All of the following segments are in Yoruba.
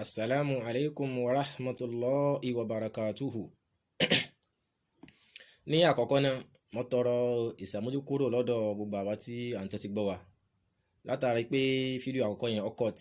Assalamu alaikum wa rahmatullahi wa barakatuhu. Ní àkọ́kọ́ náà, mo tọrọ ìsàmójúkúrò lọ́dọ̀ gbogbo àwa tí à ń tẹ́tí gbọ́ wa. Látàrí pé fídíò àkọ́kọ́ yẹn ọkọ̀t.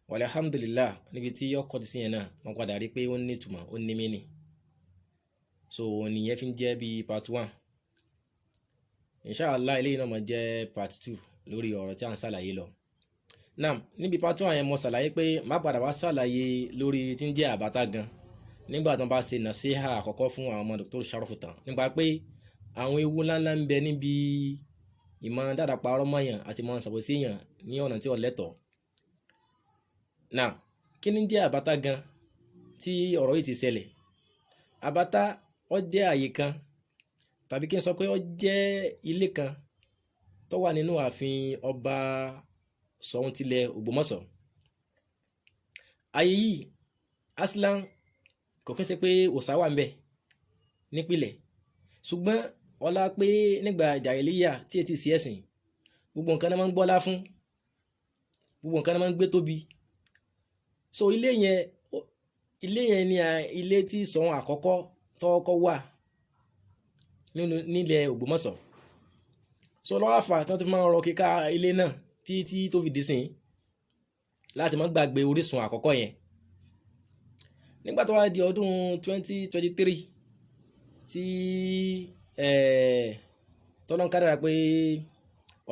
Walhamdulillah níbi tí ọkọ̀t sí yẹn náà, mo padà rí pé ó ní ìtumọ̀, ó ní mínì. So nìyẹn fi ń jẹ́ bí part 1. Inshallah eléyìí náà máa jẹ́ part 2 lórí ọ̀rọ̀ tí à ń ṣàlàyé lọ. Náà níbi part 1 yẹn mo ṣàlàyé pé má padà wá ṣàlàyé lórí tí ń jẹ́ àbátá gan nígbà tí wọ́n bá ṣe nàṣíhà àkọ́kọ́ fún àwọn ọmọ Dr. Sharafutan nípa pé àwọn ewu ńláńlá ń bẹ níbi ìmọ̀ dáadáa parọ́ mọ́yàn àti ìmọ̀ ṣàbòsí èèyàn ní ọ̀nà tí ó lẹ́tọ̀ọ́. Náà kí ni jẹ́ àbátá gan tí ọ̀rọ̀ yìí ti ṣẹlẹ̀? Àbátá ó jẹ́ àyè kan tàbí kí n sọ pé ó jẹ́ ilé kan tó wà nínú ààfin ọba Ṣọ̀ún tilẹ̀ Ògbómọ̀ṣọ́. Ayé yìí aslan kò kí n ṣe pé òòṣà wà ń bẹ nípìlẹ̀, ṣùgbọ́n ọlá pé nígbà jàhílíyà tí etí sí ẹ̀sìn gbogbo nǹkan náà máa ń gbọ́lá fún, gbogbo nǹkan náà máa ń gbé tóbi. So ilé yẹn ni ilé tí Ṣọ̀ún àkọ́kọ́ tọ́kọ́ wà nílẹ̀ Ògbómọ̀ṣọ́. So lọ́wọ́ àfà tí wọ́n ti máa ń rọ kíká ilé náà títí tó fi dì sìn láti má gbàgbé orísun àkọ́kọ́ yẹn. Nígbà tó wá di ọdún 2023 tí tọ́lọ́n kádàrá pé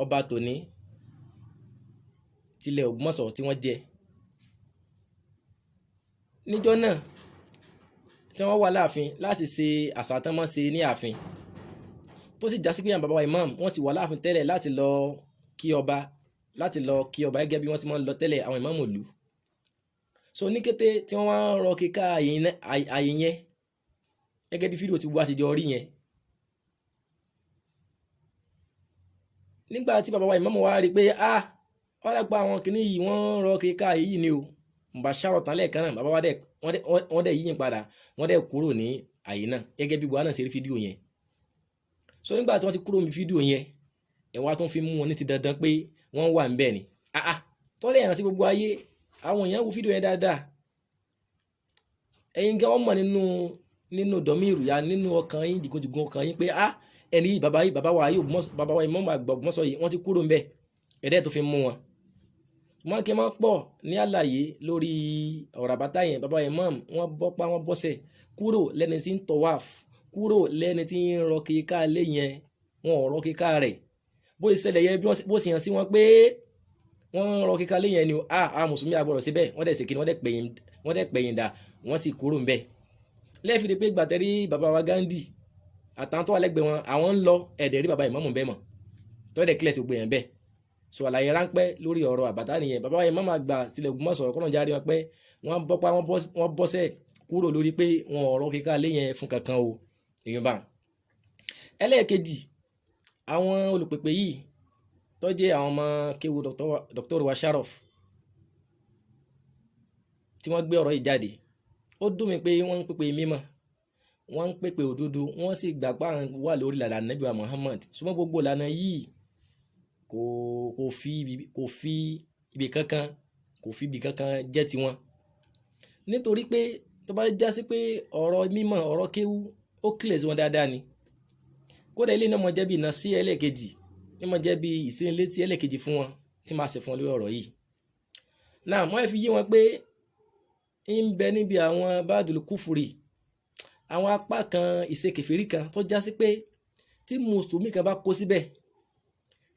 ọba tòní tilẹ̀ Ògbómọ̀ṣọ́ tí wọ́n jẹ níjọ́ náà tí wọ́n wà láàfin láti ṣe àṣà tán mọ́ ṣe ní ààfin tó sì já sí pé àwọn bàbá wa imam wọ́n ti wà láàfin tẹ́lẹ̀ láti lọ kí ọba gẹ́gẹ́ bí wọ́n ti máa ń lọ tẹ́lẹ̀ àwọn ìmáàmù ìlú. So ní kété tí wọ́n wá ń rọ kíká ààyè yẹn gẹ́gẹ́ bí fídíò ti wá ti jọ rí yẹn, nígbà tí bàbá wa ìmáàmù wá rí pé wọ́n dẹ̀ pa àwọn kìíní yìí wọ́n ń rọ kíká ààyè yìí ni o, mubasharatan lẹ́ẹ̀kan náà bàbá wa wọ́n dẹ̀ yíyìn padà, wọ́n dẹ̀ kúrò ní ààyè náà gẹ́gẹ́ bí buhari náà ṣe rí fídíò yẹn. So nígbà tí wọ́n ti kúrò ní fídíò yẹn ẹ̀ wá tó ń fi mú wọn ní ti dandan pé wọ́n wà ń bẹ̀ ni. Tọ́lẹ̀ yàn sí gbogbo ayé àwọn èèyàn wo fídíò yẹn dáadáa. Ẹ̀yin gan wọ́n mọ̀ nínú dọ̀míìrù ya nínú ọkàn yín jìgúnjìgún ọkàn yín pé ẹni yìí bàbá wa ìmáàmù àgbà Ògbómọ̀ṣọ́ yìí wọ́n ti kúrò ń bẹ̀ ẹ̀dẹ́ tó fi mú wọn. Ṣùgbọ́n kí n máa pọ̀ ní àlàyé lórí ọ̀rọ̀ àbátá yẹn bàbá ìmáàmù wọ́n bọ́pá wọ́n bọ́sẹ̀ kúrò lẹ́ni tí ń tọ̀wáf, kúrò lẹ́ni tí ń rọ kíká lé yẹn, wọn ò rọ kíká rẹ̀ bó ìṣẹ̀lẹ̀ yẹn bó sì hàn sí wọn pé wọ́n rọ kíká lé yẹn ni a mùsùlùmí àgbọ̀rọ̀ síbẹ̀ wọ́n dẹ̀ ṣèkìní wọ́n dẹ̀ pẹ̀yìn dà wọ́n sì kúrò ń bẹ̀. Lẹ́ẹ̀fìdí pé gbàtẹ́rí bàbá wa Gandhi àtàwọn tó wà lẹ́gbẹ̀ẹ́ wọn àwọn ń lọ ẹ̀dẹ̀ rí bàbá ìmáàmù bẹ́ẹ̀ mọ̀ tó dẹ̀ kílẹ̀ sí gbogbo yẹn bẹ́ẹ̀. So àlàyé ráńpẹ́ lórí ọ̀rọ̀ àbátá nìyẹn. Bàbá ìmáàmù àgbà tilẹ̀ Ògbómọ̀ṣọ́ kọ́nà jáde wọn pé wọ́n bọ́pá wọ́n bọ́sẹ̀ kúrò lórí pé wọn ò rọ kíká lé yẹn fún kankan o èèyàn bá. Ẹlẹ́ẹ̀kejì àwọn olùpèpè yìí tó jẹ́ àwọn ọmọ kéwu Dr. wa Sharaf tí wọ́n gbé ọ̀rọ̀ yìí jáde, ó dùn mí pé wọ́n ń pèpè mímọ́, wọ́n ń pèpè òdodo, wọ́n sì gbàgbà wà lórí ìlànà Ànábì wa Muhammad. Ṣùgbọ́n gbogbo ìlànà yìí kò fi ibi kankan jẹ́ tiwọn, nítorí pé tó bá já sí pé ọ̀rọ̀ mímọ́ ọ̀rọ̀ kéwu ó kílẹ̀ sí wọn dáadáa ni. Kódà ilé náà mọ̀ jẹ́ bí iná sí ẹlẹ́ẹ̀kejì ní mọ̀ jẹ́ bí ìsínlétí ẹlẹ́ẹ̀kejì fún wọn tí máa ṣe fún wọn lórí ọ̀rọ̀ yìí. Náà wọ́n fi yé wọn pé ń bẹ níbi àwọn bádùlù kúfùrì àwọn apá kan ìṣekèfèrí kan tó já sí pé tí mùsùlùmí kan bá kó síbẹ̀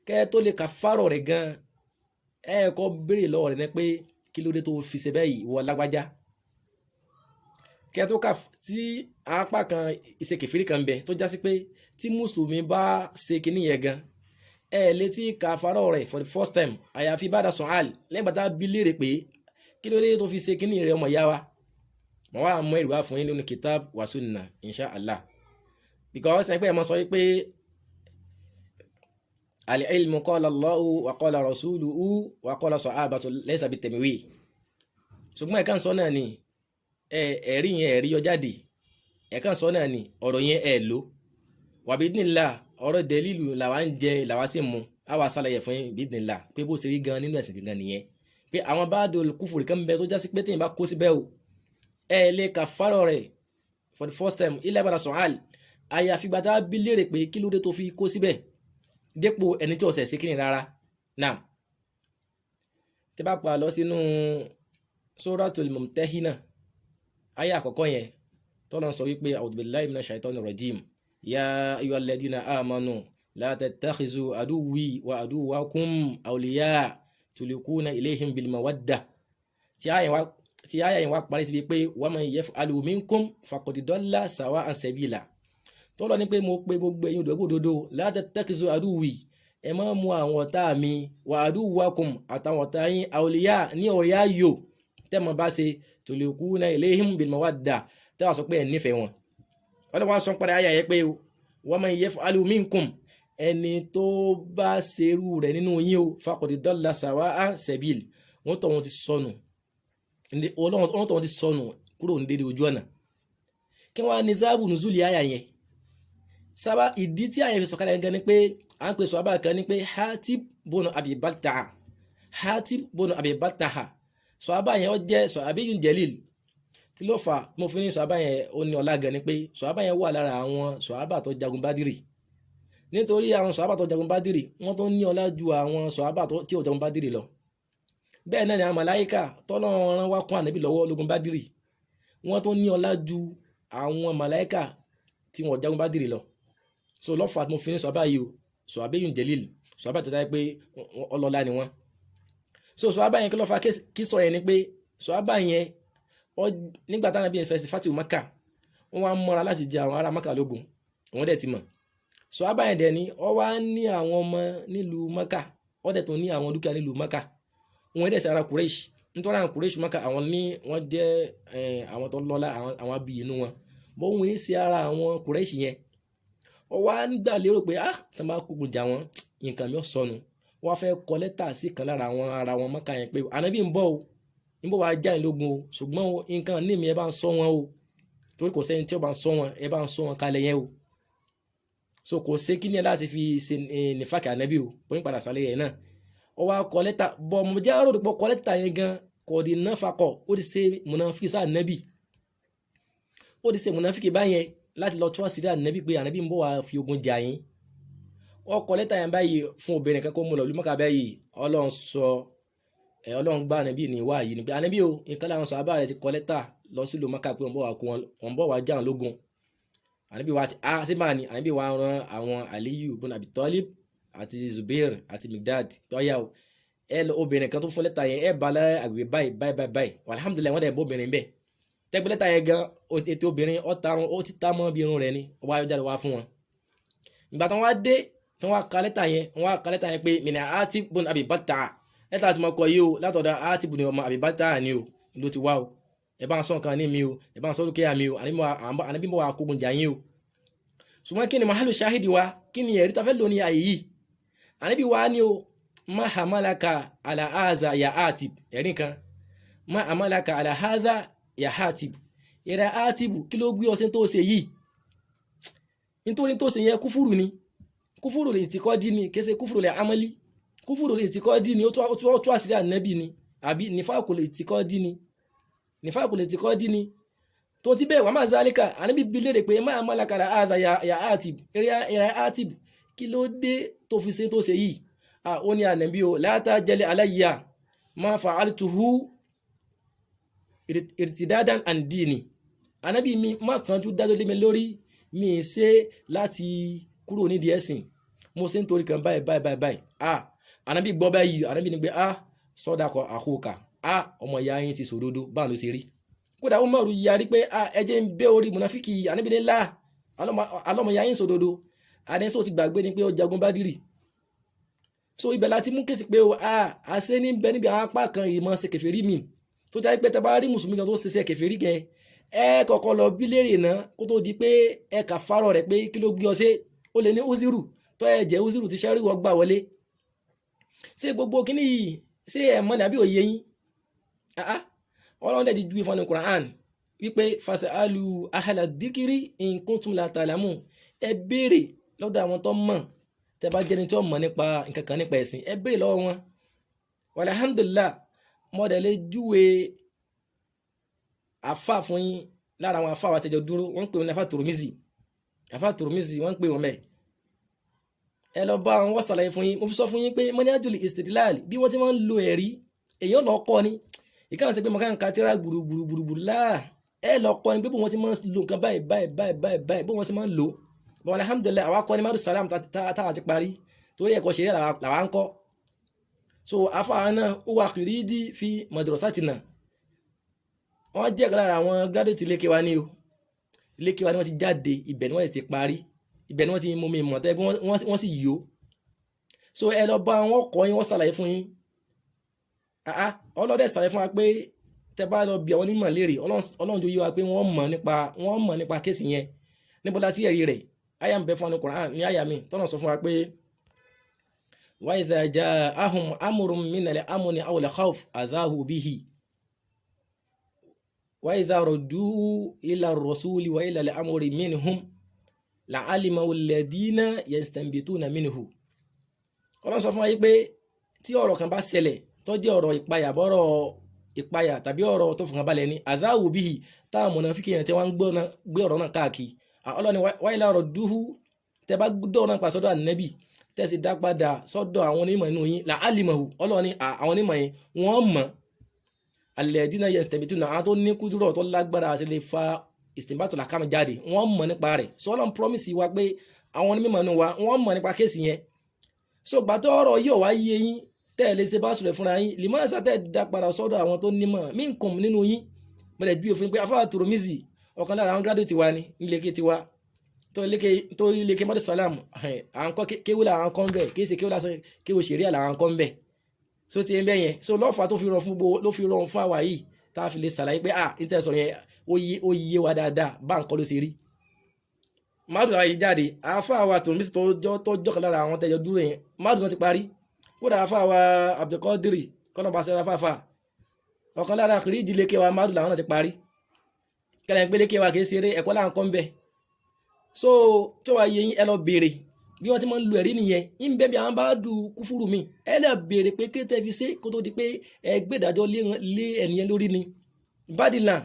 kẹ́ tó lè kàfárọ̀ rẹ̀ gan kọ́ béèrè lọ́wọ́ rẹ̀ ní pé kí ló dé tó fi ṣe bẹ́ẹ̀ yìí wọ lágbájá. Kẹ́ tó kà tí apá kan ìṣekèfèrí kan bẹ tó já sí pé tí mùsùlùmí bá ṣe kinní yẹn gan létí kàfárọ̀ rẹ̀ for the first time àyàfi bá dà sùn lẹ́yìn bàtà bí léèrè pé kí ló dé tó fi ṣe kinní rẹ̀ ọmọ ìyá wa. Wọ́n wá mú ẹ̀rí wá fún yín nínú kitab wa sunnah insha Allah, because ẹgbẹ́ ẹ̀ mọ́ sọ wípé al-ilmu qala Allahu wa qala rasuluhu wa qala sahabatu laysa bit-tamwi. Ṣùgbọ́n ẹ̀kan sọ náà ni ẹ̀rí yẹn ẹ̀rí yọ jáde, ẹ̀kan sọ náà ni ọ̀rọ̀ yẹn lò wa bidnillah ọ̀rọ̀ dẹ̀lílù làwa ń jẹ làwa sì mú àwa sálàyé fún yín bidnillah pé bó ṣe rí gan nínú ẹ̀sìn gangan nìyẹn, pé àwọn ba'dul kufri kan bẹ tó jásí pé téèyàn bá kó síbẹ̀ o ẹ lè kàfárọ̀ rẹ̀ for the first time ilẹ̀ ìbára sọ̀hálì àyàfi gbà tá a bí léèrè pé kí ló dé tó fi kó síbẹ̀ dépò ẹni tí ọ̀sẹ̀ sí kíni rárá. Náà tí bá pa lọ sínú Suratul Mumtahina àyà àkọ́kọ́ yẹn tọ́lọ́ sọ wípé a'udhu billahi minash shaitonir rajim ya ayyuhal ladina amanu la tattakhizu aduwwi wa aduwwakum awliya tulquna ilayhim bil mawadda tí àyà yẹn wá parí síbi pé wa man yaf'alu minkum faqad dalla sawa'an sabila tọ́lọ́ ní pé mo pe gbogbo ẹ̀yin òdòdó la tattakhizu aduwwi ẹ má mú àwọn ọ̀tá mi wa aduwwakum àtàwọn ọ̀tá yín awliya ní ọ̀yá yò tẹ́mọ̀ bá ṣe tulquna ilayhim bil mawadda tẹ́wà sọ pé ẹ̀ nífẹ̀ẹ́ wọn. ọlọ́wọ́ sọ padà ayà yẹ pé wa man yaf'alu minkum ẹni tó bá ṣerú rẹ̀ nínú yín o faqad dalla sawa'a sabil wọ́n tọ̀ wọ́n ti sọnù kúrò ní dédé ojú ọ̀nà. kí wọ́n á ní sábà nùzúlì ayà yẹn sábà ìdí tí ayà fi sọ̀kalẹ̀ gan ni pé à ń pè sọ̀hábà kan ní pé Hatib bono Abi Baltaha sọ̀hábà yẹn ó jẹ́ sọ̀hábiyun jalil. Kí ló fà mo fi ní sọ̀hábà yẹn ó ní ọlá gan ni pé sọ̀hábà yẹn wà lára àwọn sọ̀hábà tó jagun Bádìrì nítorí àwọn sọ̀hábà tó jagun Bádìrì wọ́n tó ní ọlá ju àwọn sọ̀hábà tí ò jagun Bádìrì lọ. Bẹ́ẹ̀ náà ni àwọn màláíkà tọ́lọ́run rán wá kún ànábì lọ́wọ́ lógun Bádìrì wọ́n tó ní ọlá ju àwọn màláíkà tí wọ́n jagun Bádìrì lọ. So lọ́fà mo fi ní sọ̀hábà yìí o sọ̀hábiyun jalil sọ̀hábà tó dáa pé ọlọ́lá ni wọ́n. So sọ̀hábà yẹn kí ló fà kí sọ yẹn ni pé sọ̀hábà yẹn nígbà táwọn bí ẹnfẹ́ sí fatihu Maka wọ́n wá mọ́ra láti jẹ àwọn ará Maka lógun wọ́n dẹ̀ ti mọ̀. sọ̀hábà yẹn dẹ̀ ni ọ wá ní àwọn ọmọ nílùú Maka ọ dẹ̀ tó ní àwọn dúkìá nílùú Maka wọ́n dẹ̀ sí ara Quraysh nítorí àwọn Quraysh Maka àwọn ní wọ́n jẹ́ àwọn tó lọ́lá àwọn abiyì inú wọn bó wọ́n yé sí ara àwọn Quraysh yẹn ọ wá nígbà lérò pé tí wọ́n bá kógun jà wọ́n nǹkan mi ò sọnù wọ́n fẹ́ kọ lẹ́tà sí kan lára àwọn ara wọn Maka yẹn pé ànábì ń bọ̀ o níbo wàá já ìlógun o ṣùgbọ́n nǹkan ní mi ẹ bá ń sọ wọn o torí kò sẹ́ni tí ó bá ń sọ wọn ẹ bá ń sọ wọn kalẹ̀ yẹn o. So kò sí kí ni ẹ láti fi ṣe nífàkì ànábì o bóyá padà sálẹ̀ yẹn náà ọ wá kọ lẹ́tà bọ̀ mo jẹ́ àròdì pọ̀ kọ lẹ́tà yẹn gan kò di náfàkọ̀ ó ti ṣe mùnàfíkì sáà ànábì ó ti ṣe mùnàfíkì báyẹn láti lọ tún àṣírí ànábì pé ànábì ń bọ̀ wá fi ogun jà yín ọ kọ lẹ́tà yẹn báyìí fún obìnrin kan kó mú lọ lùmọ́kà báyìí Ọlọ́run gbá ànábì ní wá yìí ni pé ànábì o nǹkan láwọn sọ àbá rẹ ti kọ lẹ́tà lọ sí lùmọ́kà pé wọ́n bọ̀ wá jà wọn lógun ànábì wa ti sí máa ní ànábì wa ran àwọn Aliyu ibn Abi Talib àti Zubair àti Mikdad tọ́yà o ẹ lọ obìnrin kan tó fún lẹ́tà yẹn ẹ bá lẹ́ àgbè báyìí alhamdulilayi wọ́n dẹ̀ bọ́ obìnrin bẹ́ẹ̀ tẹ́gbẹ́ lẹ́tà yẹn gan ètò obìnrin ó ti tá mọ́ bí irun rẹ̀ ni ó wá jáde wá fún wọn. ìgbà tí wọ́n wá dé tí wọ́n wá ka lẹ́tà yẹn pé mina Hatib ibn Abi Baltaha lẹ́tà tí mo kọ yìí o látọ̀dọ̀ Hatib ibn Abi Baltaha ni o ló ti wá o ẹ bá ń sọ nǹkan ní mi o ẹ bá ń sọ lókè mi o ànábì mọ́ wa kógun jà yín o. ṣùgbọ́n kí ni mahalu shahidi wa kí ni ẹ̀rí ta fẹ́ lò ní àyè yìí ànábì wa ni o ma hamalaka ala hadha ya Hatib ẹ̀rí kan ma hamalaka ala hadha ya Hatib ẹ̀rẹ̀ Hatib kí ló gbé ọsẹ tó ṣe yìí nítorí tó ṣe yẹ kúfúrù lè ti kọ́ dí ni kése kúfúrù lè amali kúfúrù lè ti kọ́ dí ni ó tó àṣírí ànábì ni àbí nífàkù lè ti kọ́ dí ni tó ti bẹ́ẹ̀ wà máa zálíkà ànábì bí léèrè pé máa malaka ala hadha ya Hatib ẹ̀rẹ̀ Hatib kí ló dé tó fi ṣe tó ṣe yìí ó ní ànábì o la tajali alayya ma fa'altuhu irtidadan an dini ànábì mi má kánjú dájọ́ lé mi lórí mi ṣe láti kúrò nídìí ẹ̀sìn mo ṣe nítorí kan báyìí ànábì gbọ́ báyìí ànábì ní pé sadaqa akhuka ọmọ ìyá yín ti sòdodo báà ló ṣe rí kódà ó mọ̀rù yarí pé ẹjẹ́ ń bẹ́ orí mùnáfíkì ànábì ní láà alọ́mọ ìyá yín sòdodo àdẹ́sọ ti gbàgbé ni pé ó jagun Bádìrì. So ibẹ̀ láti mú kéèsì pé àṣẹ ní bẹ níbi àwọn apá kan ìmọ̀ ṣe kèfèrí mi tó jẹ́ pé tẹ́ bá rí mùsùlùmí kan tó ṣe kèfèrí gẹ ẹ kọ́kọ́ lọ bí léèrè náà kó tó di pé ẹ kà fárọ̀ rẹ̀ pé kí ló gbé ọ ṣe ó lè ní uziru tó ẹ jẹ́ uziru ti ṣẹ́rí wọ́n gbà wọlé ṣé gbogbo kíní yìí ṣé ẹ mọ̀ ní àbí òye yín ọlọ́run dẹ̀ ti ju ìfọ̀nì Qur'an wípé fasalu ahla dhikri in kuntum la ta'lamun ẹ béèrè lọ́dọ̀ àwọn tó mọ̀ tẹ́ bá jẹ́ni tí ó mọ̀ nípa nǹkan kan nípa ẹ̀sìn ẹ béèrè lọ́wọ́ wọn. Alhamdulillah mo dẹ̀ lè júwe àfà fún yín lára àwọn àfà wa tẹjọ dúró, wọ́n ń pè wọn ní àfà Tirmizi wọ́n ń pè wọn mẹ́. ẹ lọ bá wọn ṣàlàyé fún yín. Mo fi sọ fún yín pé manhajul istidlal bí wọ́n ti máa ń lo ẹ̀rí èèyàn lọ kọ́ ni, ìkànnì sí pé mo kàn ń ka tíra gbùrùgbùrùgbùrù láà, ẹ lọ kọ́ ni pé bí wọ́n ti máa ń lo nǹkan báyìí bí wọ́n ti máa ń lò. Bọ́n alhamdulillah àwa kọ́ ni Madu Salam táwa ti parí torí ẹ̀kọ́ ṣeré làwa ń kọ́. So àfà náà ó wà kìrìdí fi madrasatina, wọ́n jẹ́ kan lára àwọn graduate ilé kéwa ní o, ilé kéwa ni wọ́n ti jáde, ibẹ̀ ni wọ́n ti parí, ibẹ̀ ni wọ́n ti mú mi mọ̀ tẹ́ wọ́n sì yó. So ẹ lọ bá wọn kọ́ yín, wọ́n ṣàlàyé fún yín. Ọlọ́dẹ ṣàlàyé fún wa pé tẹ́ bá lọ bí àwọn onímọ̀ léèrè, Ọlọ́run tó yé wa pé wọ́n mọ̀ nípa kéèsì yẹn. níbo la sí ẹ̀rí rẹ̀? Àyà ń bẹ fún Al-Qur'an ní àyà mi tọ́nà sọ fún wa pé wa idha ja'ahum amrun minal amni aw al-khawf adhahu bihi wa idha raddu ila ar-rasuli wa ila al-amri minhum la'alimahu alladhina yastanbituna minhu. Ọlọ́run sọ fún wa yí pé tí ọ̀rọ̀ kan bá ṣẹlẹ̀ tó jẹ́ ọ̀rọ̀ ìpayà tàbí ọ̀rọ̀ tó fọkàn balẹ̀ ni adhahu bihi, táwọn mùnáfíkí yẹn tí wọ́n ń gbé ọ̀rọ̀ náà káàkiri. Ọlọ́ni wa ila radduhu, tẹ bá gbọ́dọ̀ náà pa sọ́dọ̀ ànábì tẹ́ sì dá padà sọ́dọ̀ àwọn onímọ̀ inú yín la'alimahu, Ọlọ́ni àwọn onímọ̀ yẹn wọ́n mọ̀ alladhina yastanbituna, àwọn tó ní kúdúrọ̀ tó lágbára àti lè fa istinbatu l'ahkam jáde, wọ́n mọ̀ nípa rẹ̀. So Ọlọ́run promise wa pé àwọn onímọ̀ inú wa wọ́n mọ̀ nípa kéèsì yẹn. So gbàtọ́ ọ̀rọ̀ yóò wá yé yín tẹ́ lè ṣe bá sùrẹ̀ fúnra yín, limasa tẹ́ dá padà sọ́dọ̀ àwọn tó nímọ̀ minkum nínú yín. Mo lè ju òfin pé àfà Tirmizi ọ̀kan lára àwọn graduate wa ni nílé tiwa tó ilé Madu Salam, à ń kọ́ kéwú là ń kọ́ ń bẹ̀, kí ṣe kéwú lásán, kéwú ṣẹ̀ríà là ń kọ́ ń bẹ̀. So ti ń bẹ̀ yẹn, so lọ́fà tó fi rọrùn fún àwa yìí tá a fi lè ṣàlàyé pé ìtẹ̀sọ̀ yẹn ó yé wa dáadáa bá ń kọ́ ló ṣe rí. Madu ayé jáde, àfà wa Tirmizi tó jọ́kan lára àwọn tẹ̀jọ dúró yẹn, Madu náà ti parí. Kódà àfà wa Abdul Qadir kọ́nà bá ṣẹlẹ̀ fàfà, ọ̀kan lára kìrì ìdílé kéwa Madu làwọn náà ti parí. Kẹlẹ̀ ń gbélé kéwa kìí ṣeré, ẹ̀kọ́ là ń kọ́ ń bẹ̀. So tó wá yẹ yín ẹ lọ béèrè bí wọ́n ti máa ń lo ẹ̀rí nìyẹn. Yín bẹ́ẹ̀ bí àwọn bá du kúfúrú mi, ẹ lọ béèrè pé kí tẹ́ fi ṣe kó tó di pé ẹ gbé ìdájọ́ lé ẹnìyẹn lórí ni. Bádìlà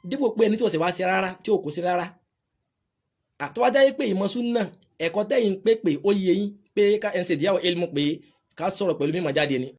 dípò pé ẹni tí ò sì wá sí rárá, tí ò kò sí rárá. Àtọ́wájá yé pé ìmọ̀ súnà ẹ̀kọ́ tẹ́yìn pé ó yẹ yín pé ká ẹ̀ ń ṣèdíyàwó ilmu pé ká sọ̀rọ̀ pẹ̀lú mímọ̀ jáde ni.